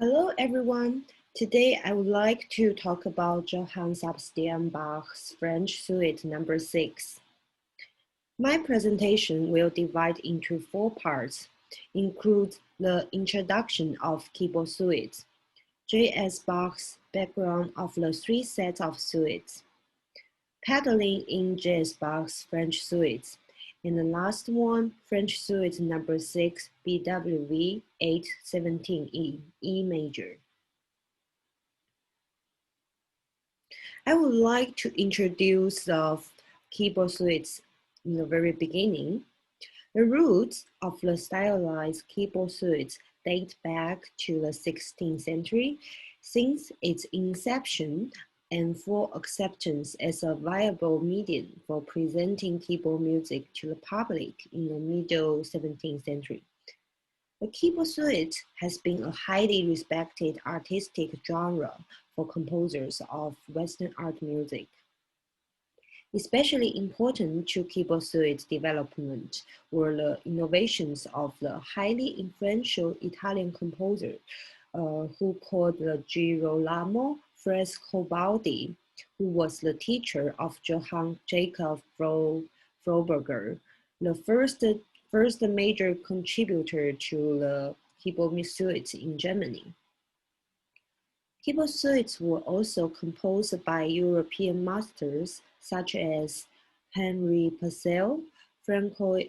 Hello, everyone. Today, I would like to talk about Johann Sebastian Bach's French Suite Number 6. My presentation will divide into 4 parts, include the introduction of keyboard suites, J.S. Bach's background of the 3 sets of suites, pedaling in J.S. Bach's French suites, and the last one, French Suite Number 6, BWV 817E, E major. I would like to introduce the keyboard suites in the very beginning. The roots of the stylized keyboard suites date back to the 16th century. Since its inception and full acceptance as a viable medium for presenting keyboard music to the public in the middle 17th century. The keyboard suite has been a highly respected artistic genre for composers of Western art music. Especially important to keyboard suite development were the innovations of the highly influential Italian composer who called Girolamo Frescobaldi, who was the teacher of Johann Jacob Froberger, the first major contributor to the keyboard suite in Germany. Keyboard suites were also composed by European masters such as Henry Purcell, Francois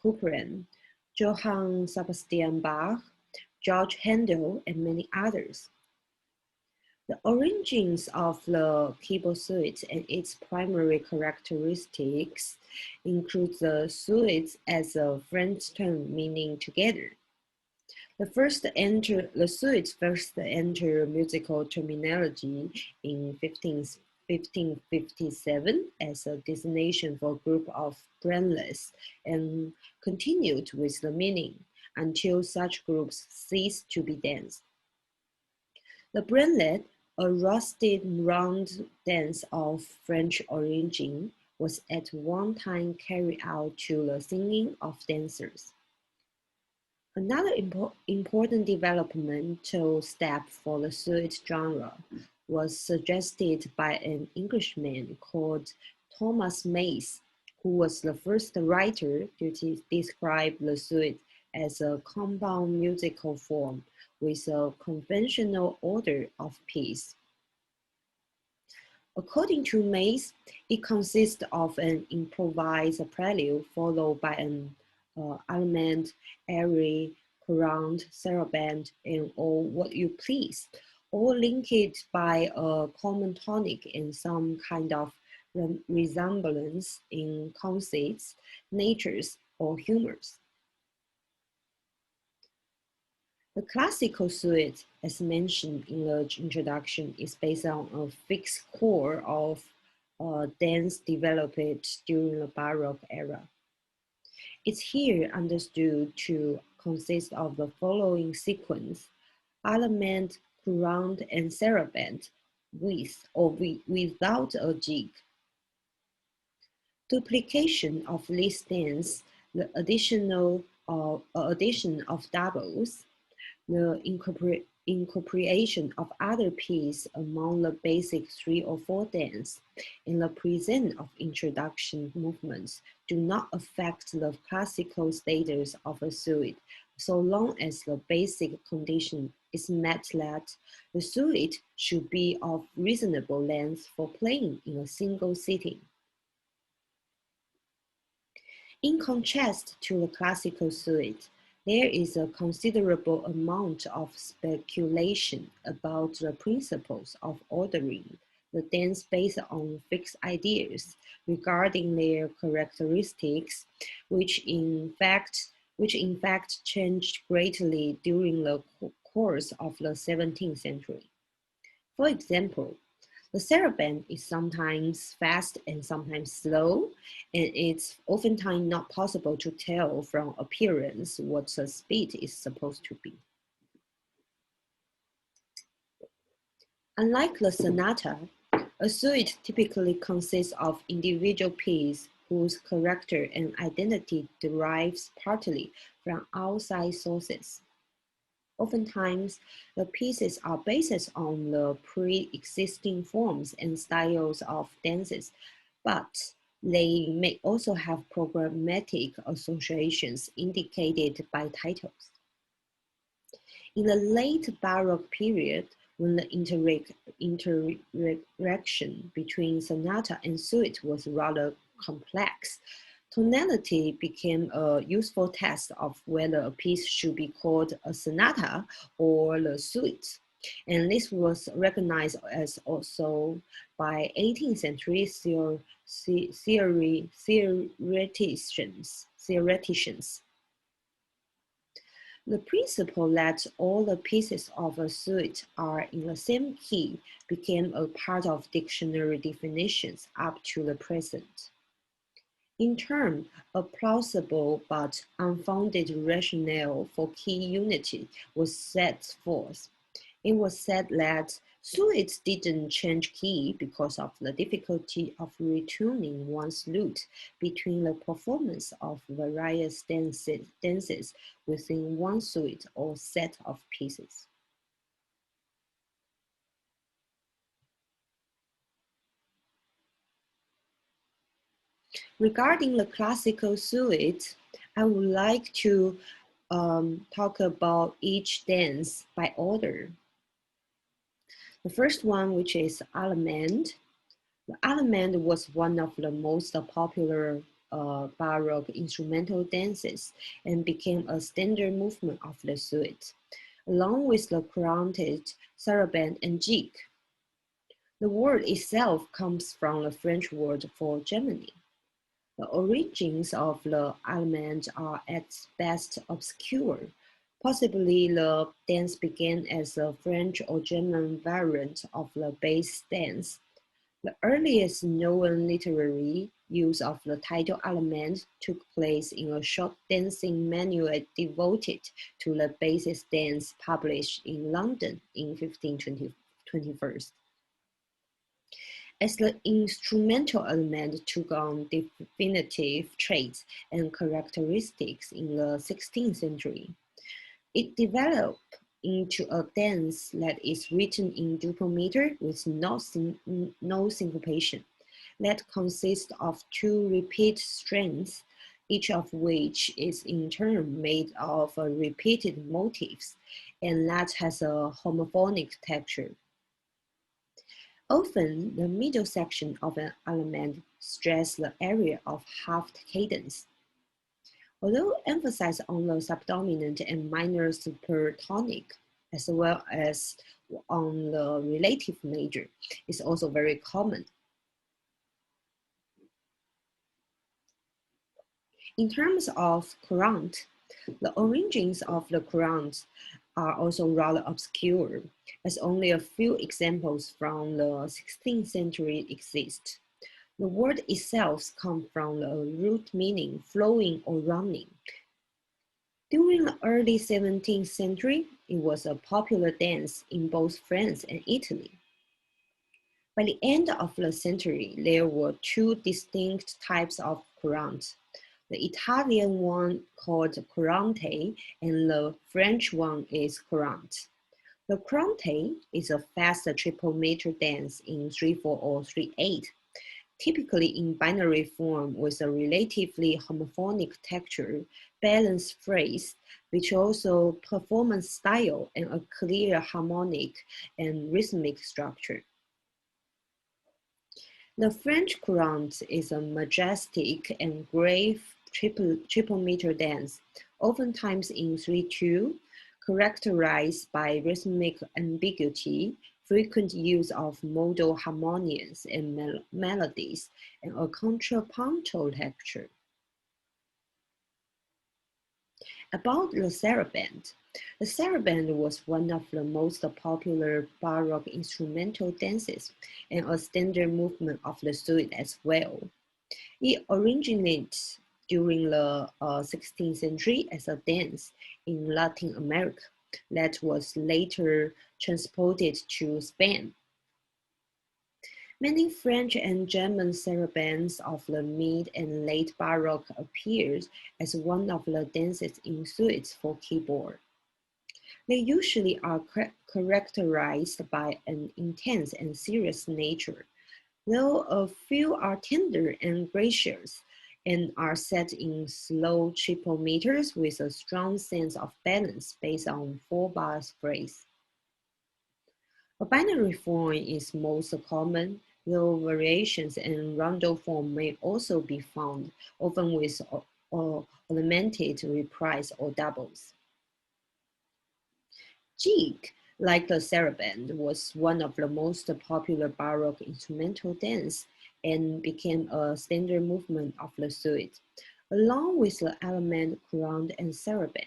Couperin, Johann Sebastian Bach, George Handel, and many others. The origins of the keyboard suite and its primary characteristics include the suite as a French term meaning together. The suite first entered musical terminology in 1557 as a designation for a group of brainless and continued with the meaning until such groups ceased to be danced. The brainlet, a rusted round dance of French origin, was at one time carried out to the singing of dancers. Another important developmental step for the suite genre was suggested by an Englishman called Thomas Mays, who was the first writer to describe the suite as a compound musical form with a conventional order of piece. According to Mays, it consists of an improvised prelude followed by an element, arie, courant, saraband, and all what you please, all linked by a common tonic and some kind of resemblance in conceits, natures, or humors. The classical suite, as mentioned in the introduction, is based on a fixed core of dance developed during the Baroque era. It's here understood to consist of the following sequence: element, courant, and saraband, with or without a jig. Duplication of this dance, the addition of doubles, the incorporation of other pieces among the basic 3 or 4 dance, and the present of introduction movements do not affect the classical status of a suite, so long as the basic condition is met that the suite should be of reasonable length for playing in a single sitting. In contrast to the classical suite, there is a considerable amount of speculation about the principles of ordering the dance based on fixed ideas regarding their characteristics, which in fact changed greatly during the course of the 17th century. For example, the saraband is sometimes fast and sometimes slow, and it's oftentimes not possible to tell from appearance what the speed is supposed to be. Unlike the sonata, a suite typically consists of individual pieces whose character and identity derives partly from outside sources. Oftentimes, the pieces are based on the pre-existing forms and styles of dances, but they may also have programmatic associations indicated by titles. In the late Baroque period, when the interaction between sonata and suite was rather complex, tonality became a useful test of whether a piece should be called a sonata or the suite. And this was recognized as also by 18th century theoreticians. The principle that all the pieces of a suite are in the same key became a part of dictionary definitions up to the present. In turn, a plausible but unfounded rationale for key unity was set forth. It was said that suites didn't change key because of the difficulty of retuning one's lute between the performance of various dances within one suite or set of pieces. Regarding the classical suite, I would like to talk about each dance by order. The first one, which is Allemande. The Allemande was one of the most popular Baroque instrumental dances and became a standard movement of the suite, along with the courantet, sarabande, and jig. The word itself comes from the French word for Germany. The origins of the Allemande are at best obscure. Possibly the dance began as a French or German variant of the bass dance. The earliest known literary use of the title Allemande took place in a short dancing manual devoted to the bass dance published in London in 1521. As the instrumental element took on definitive traits and characteristics in the 16th century, it developed into a dance that is written in duple meter with no syncopation, that consists of two repeat strings, each of which is in turn made of repeated motifs, and that has a homophonic texture. Often, the middle section of an element stresses the area of half cadence. Although emphasis on the subdominant and minor supertonic, as well as on the relative major, is also very common. In terms of courant, the origins of the courant are also rather obscure, as only a few examples from the 16th century exist. The word itself comes from the root meaning flowing or running. During the early 17th century, it was a popular dance in both France and Italy. By the end of the century, there were two distinct types of courant. The Italian one called courante and the French one is courant. The courante is a fast triple meter dance in 3/4 or 3/8, typically in binary form with a relatively homophonic texture, balanced phrase, which also performance style and a clear harmonic and rhythmic structure. The French courant is a majestic and grave triple meter dance, oftentimes in 3/2, characterized by rhythmic ambiguity, frequent use of modal harmonies and melodies, and a contrapuntal texture. About the sarabande. The sarabande was one of the most popular Baroque instrumental dances and a standard movement of the suite as well. It originated during the 16th century as a dance in Latin America that was later transported to Spain. Many French and German sarabands of the mid and late Baroque appeared as one of the dances in suites for keyboard. They usually are characterized by an intense and serious nature, though a few are tender and gracious and are set in slow triple meters with a strong sense of balance based on four-bar phrase. A binary form is most common, though variations in roundel form may also be found, often with augmented reprise or doubles. Jig, like the saraband, was one of the most popular Baroque instrumental dance and became a standard movement of the suite, along with the element couronne and saraband.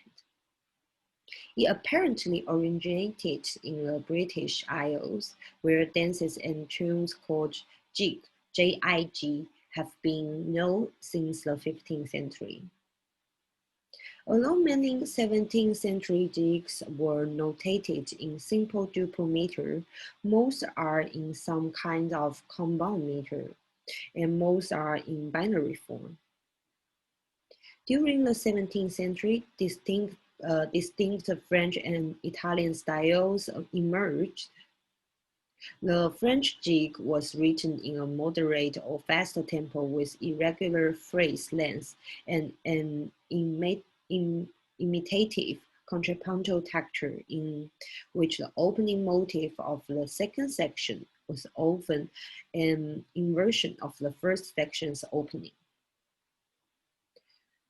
It apparently originated in the British Isles, where dances and tunes called jig, J-I-G, have been known since the 15th century. Although many 17th century jigs were notated in simple duple meter, most are in some kind of compound meter, and most are in binary form. During the 17th century, distinct French and Italian styles emerged. The French jig was written in a moderate or fast tempo with irregular phrase lengths and an imitative contrapuntal texture in which the opening motif of the second section was often an inversion of the first section's opening.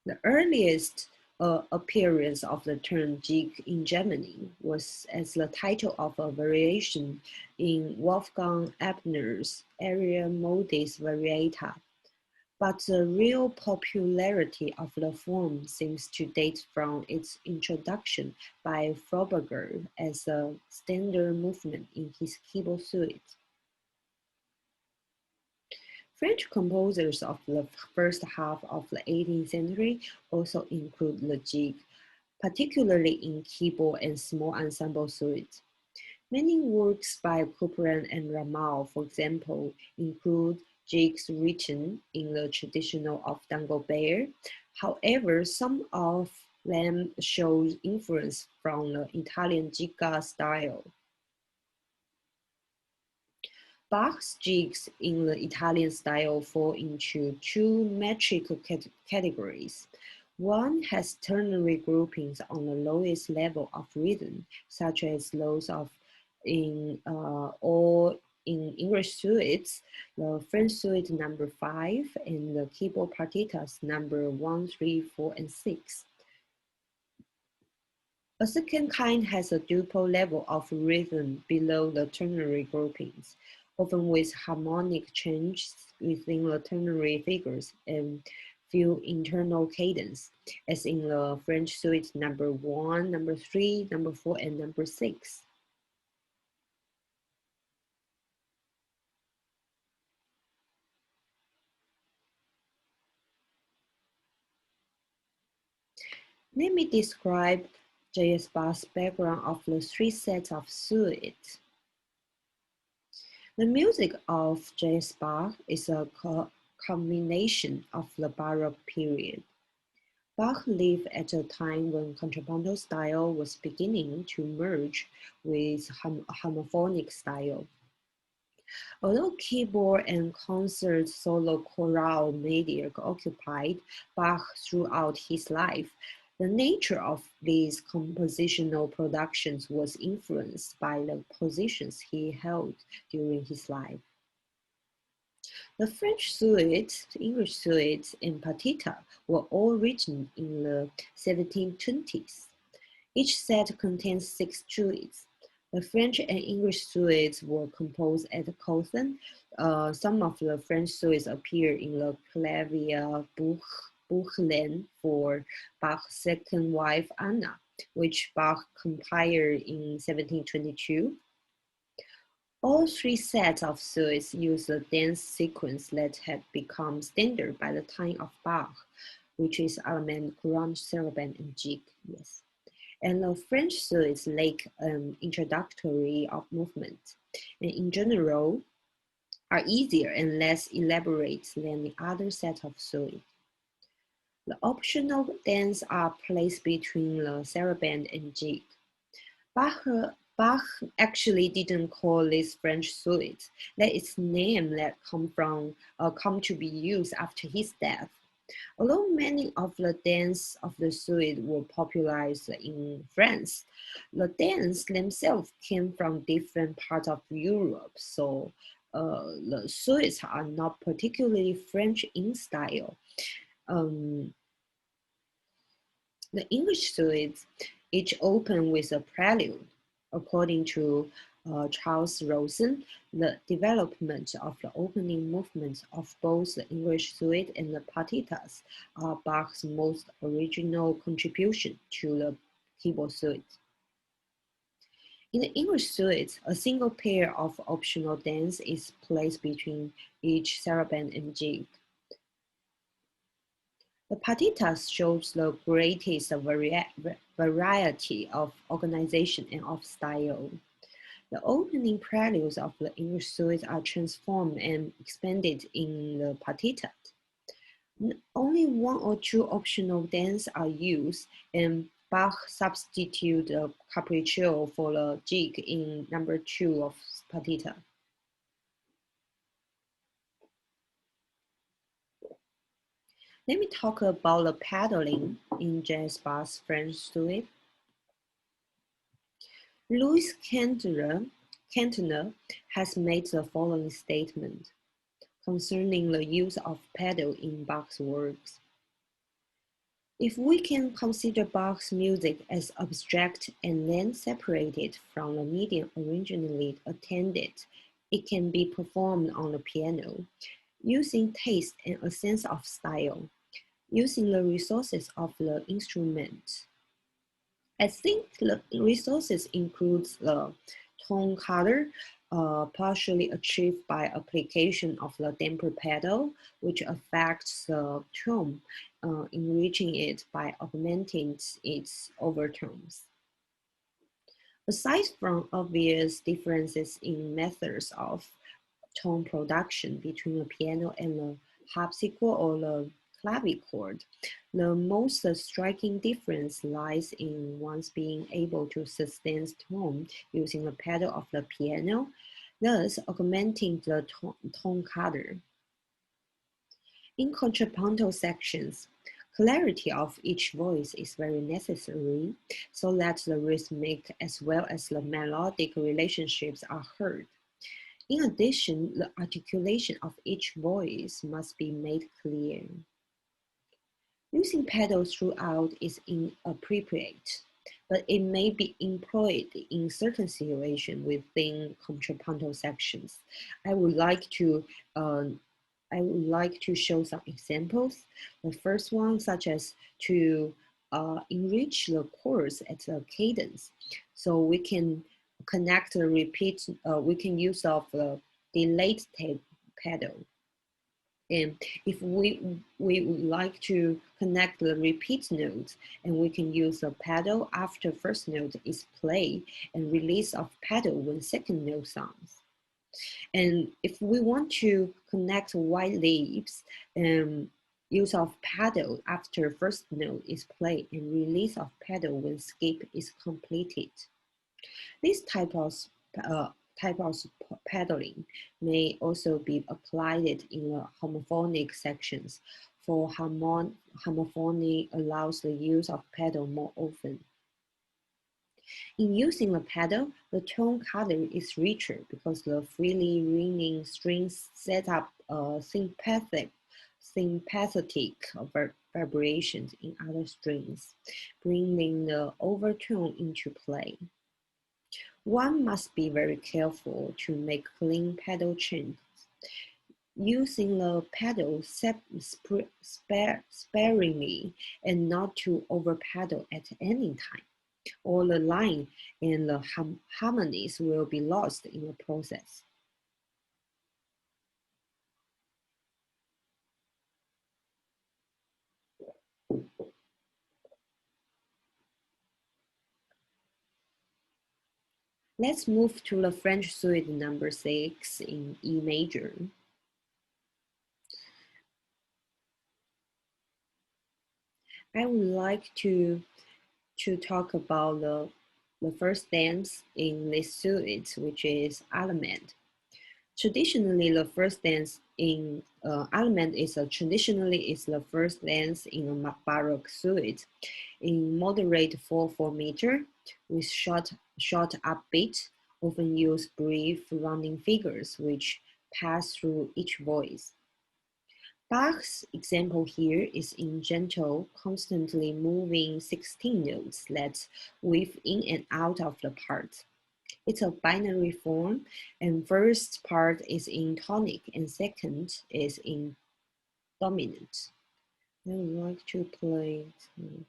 The earliest appearance of the term jig in Germany was as the title of a variation in Wolfgang Ebner's aria modis variata, but the real popularity of the form seems to date from its introduction by Froberger as a standard movement in his keyboard suite. French composers of the first half of the 18th century also include the jig, particularly in keyboard and small ensemble suites. Many works by Couperin and Rameau, for example, include jigs written in the tradition of Dagobert. However, some of them show influence from the Italian giga style. Bach's jigs in the Italian style fall into two metric categories. One has ternary groupings on the lowest level of rhythm, such as those of or in English suites, the French suite number 5 and the keyboard partitas number 1, 3, 4, and 6. A second kind has a duple level of rhythm below the ternary groupings, often with harmonic changes within the ternary figures and few internal cadence, as in the French suite number 1, number 3, number 4, and number 6. Let me describe J.S. Bach's background of the three sets of suites. The music of J.S. Bach is a combination of the Baroque period. Bach lived at a time when contrapuntal style was beginning to merge with homophonic style. Although keyboard and concert solo chorale media occupied Bach throughout his life, the nature of these compositional productions was influenced by the positions he held during his life. The French suite, the English suite, and partita were all written in the 1720s. Each set contains 6 suites. The French and English suites were composed at Cothen. Some of the French suites appear in the Clavier Buchlein for Bach's second wife Anna, which Bach compiled in 1722. All 3 sets of suites use a dance sequence that had become standard by the time of Bach, which is element, couronne, saraband, and jig. Yes. And the French suites lack an introductory of movement, and in general are easier and less elaborate than the other set of suites. The optional dances are placed between the saraband and jig. Bach actually didn't call this French suite. Let its name that come to be used after his death. Although many of the dances of the suite were popularized in France, the dances themselves came from different parts of Europe, so the suites are not particularly French in style. Um, the English suites each open with a prelude. According to Charles Rosen, the development of the opening movements of both the English suite and the partitas are Bach's most original contribution to the keyboard suite. In the English suite, a single pair of optional dance is placed between each saraband and jig. The partitas shows the greatest variety of organization and of style. The opening preludes of the English suite are transformed and expanded in the partitas. Only one or two optional dances are used, and Bach substituted the capriccio for the jig in number 2 of partita. Let me talk about the pedaling in jazz Bach's French suite. Louis Kantner has made the following statement concerning the use of pedal in Bach's works. If we can consider Bach's music as abstract and then separated from the medium originally intended, it can be performed on the piano, using taste and a sense of style, using the resources of the instrument. I think the resources include the tone color, partially achieved by application of the damper pedal, which affects the tone, enriching it by augmenting its overtones. Aside from obvious differences in methods of tone production between the piano and the harpsichord or the clavichord, the most striking difference lies in one's being able to sustain tone using the pedal of the piano, thus augmenting the tone color. In contrapuntal sections, clarity of each voice is very necessary so that the rhythmic as well as the melodic relationships are heard. In addition, the articulation of each voice must be made clear. Using pedals throughout is inappropriate, but it may be employed in certain situations within contrapuntal sections. I would like to uh, show some examples. The first one, such as to enrich the chords at the cadence, so we can connect the repeat. We can use of the delayed pedal. And if we would like to connect the repeat notes, and we can use the pedal after first note is played and release of pedal when second note sounds. And if we want to connect white leaves, use of pedal after first note is played and release of pedal when skip is completed. This uh, type of pedaling may also be applied in the homophonic sections, for homophony allows the use of pedal more often. In using the pedal, the tone color is richer because the freely ringing strings set up sympathetic vibrations in other strings, bringing the overtone into play. One must be very careful to make clean pedal changes. Using the pedal sparingly and not to overpedal at any time, or the line and the harmonies will be lost in the process. Let's move to the French suite number 6 in E major. I would like to talk about the the first dance in this suite, which is Element. Traditionally, the first dance in Element is the first dance in a Baroque suite in moderate 4/4 meter with short upbeat, often use brief running figures which pass through each voice. Bach's example here is in gentle, constantly moving 16 notes that weave in and out of the part. It's a binary form, and first part is in tonic and second is in dominant. I would like to play it.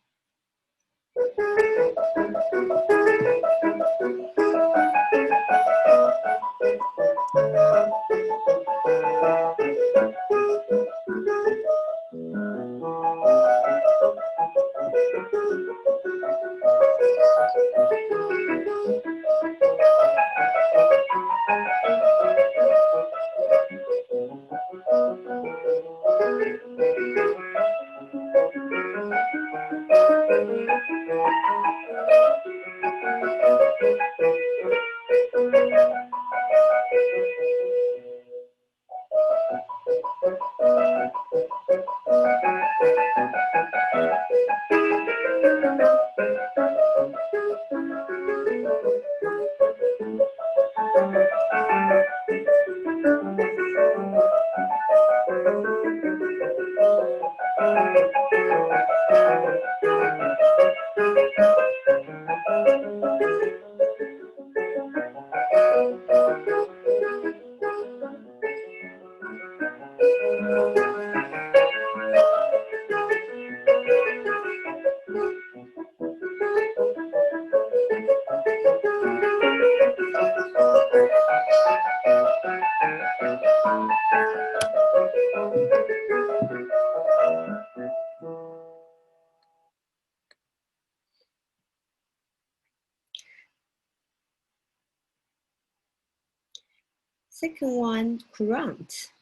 Second one, courant.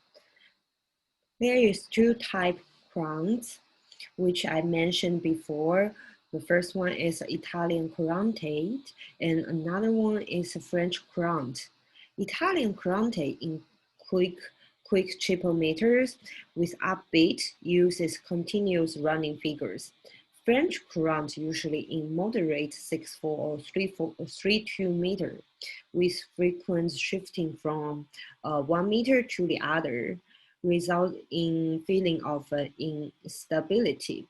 There is two type courants, which I mentioned before. The first one is Italian courante, and another one is French courant. Italian courante in quick triple meters with upbeat uses continuous running figures. French courant usually in moderate 6/4 or 3/4 or 3/2 meter, with frequent shifting from one meter to the other, result in feeling of instability.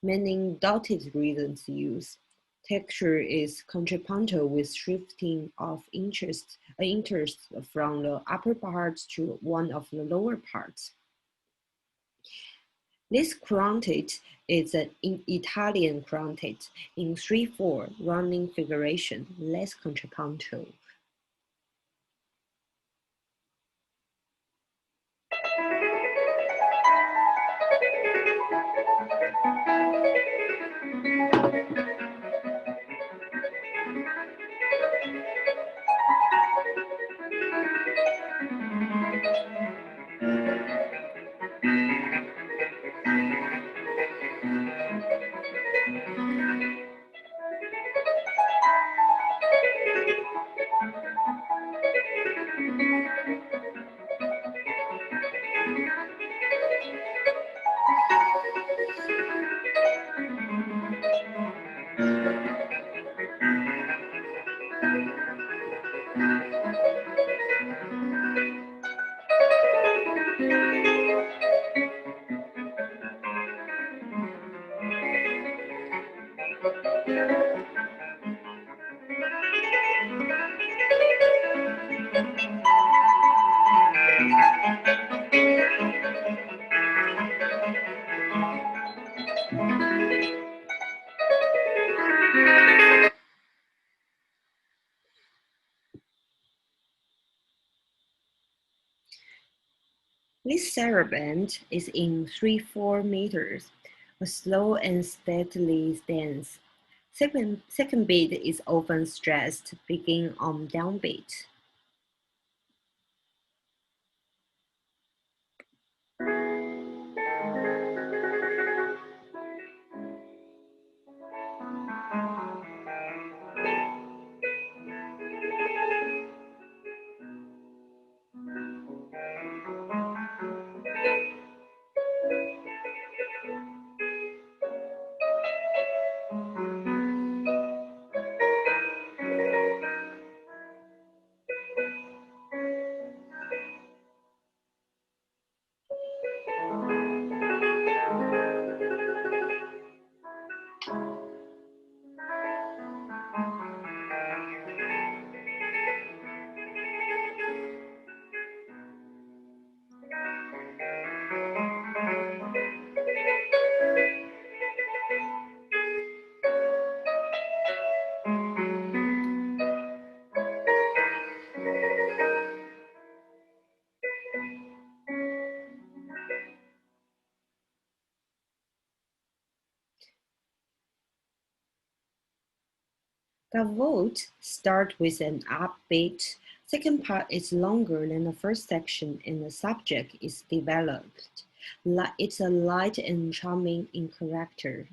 Many dotted rhythms use. Texture is contrapuntal with shifting of interest from the upper parts to one of the lower parts. This quintet is an Italian quintet in 3/4 running figuration, less contrapuntal. This saraband is in 3/4 meters, a slow and steadily dance. Second beat is often stressed, begin on downbeat. Gavotte start with an upbeat. Second part is longer than the first section and the subject is developed. It's a light and charming in character.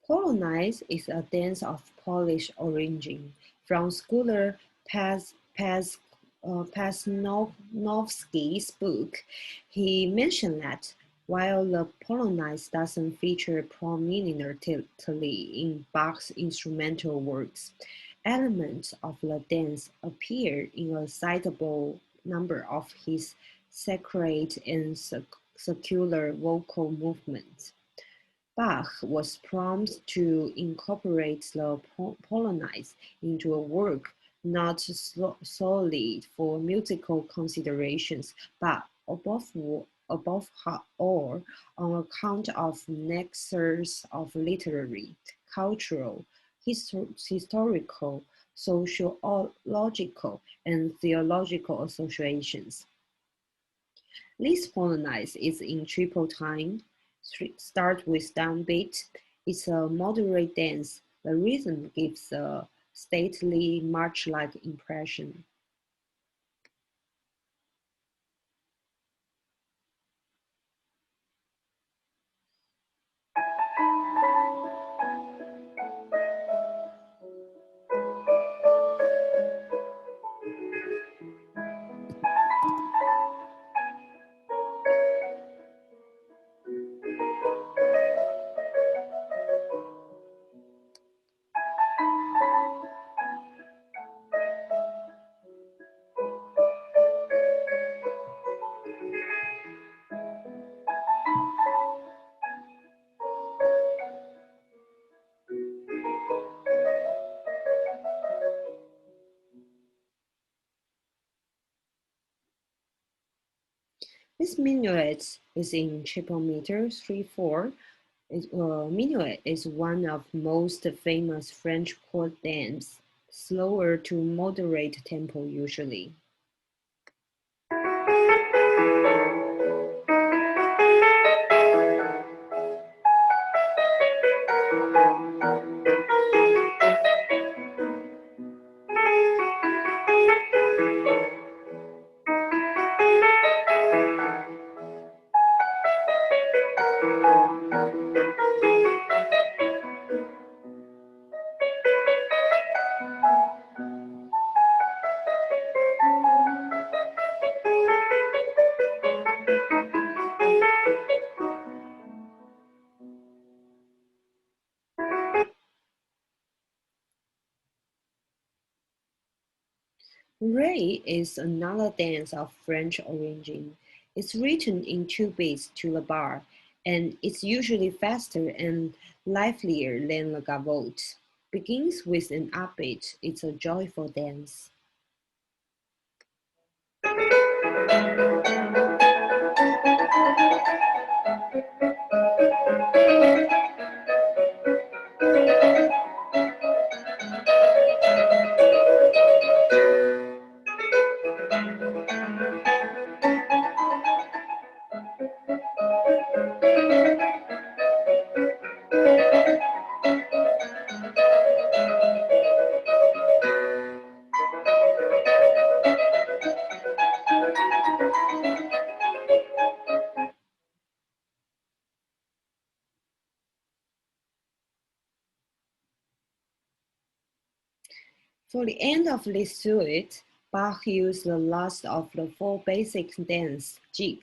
Polonaise is a dance of Polish origin. From scholar Pasnowski's book, he mentioned that while the Polonaise doesn't feature prominently in Bach's instrumental works, elements of the dance appear in a sizable number of his sacred and secular vocal movements. Bach was prompt to incorporate the Polonaise into a work not solely for musical considerations, but above all on account of nexus of literary, cultural, historical, sociological, and theological associations. This Polonaise is in triple time. Start with downbeat. It's a moderate dance. The rhythm gives a stately, march-like impression. This minuet is in triple meter 3/4. Minuet is one of most famous French court dance, slower to moderate tempo usually. Ray is another dance of French origin. It's written in two beats to the bar, and it's usually faster and livelier than the gavotte. Begins with an upbeat, it's a joyful dance. For the end of this suite, Bach used the last of the four basic dance, jig.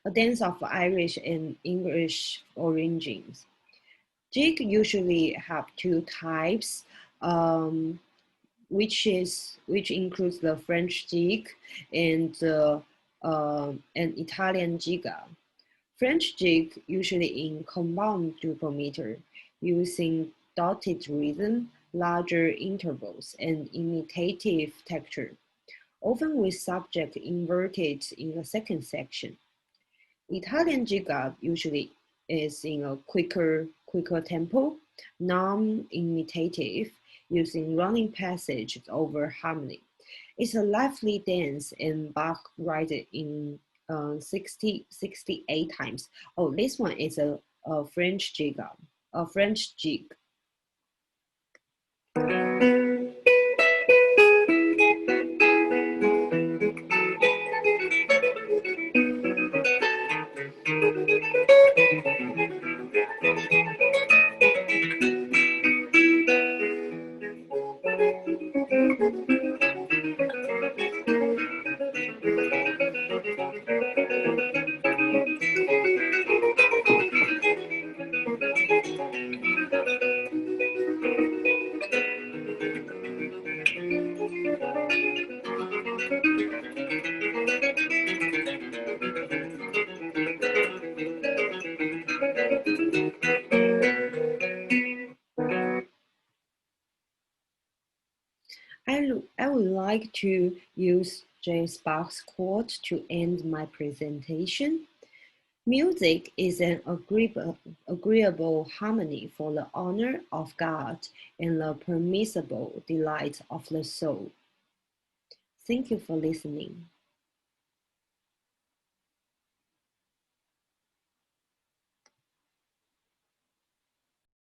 a dance of Irish and English origins. Jig usually have two types, um, which includes the French jig and an Italian giga. French jig usually in compound duple meter, using dotted rhythm, larger intervals, and imitative texture, often with subject inverted in the second section. Italian giga usually is in a quicker tempo, non-imitative, using running passages over harmony. It's a lively dance, and Bach writes it in 68 times. Oh, this one is a French giga, a French jig. I would like to use James Bach's quote to end my presentation. Music is an agreeable harmony for the honor of God and the permissible delight of the soul. Thank you for listening.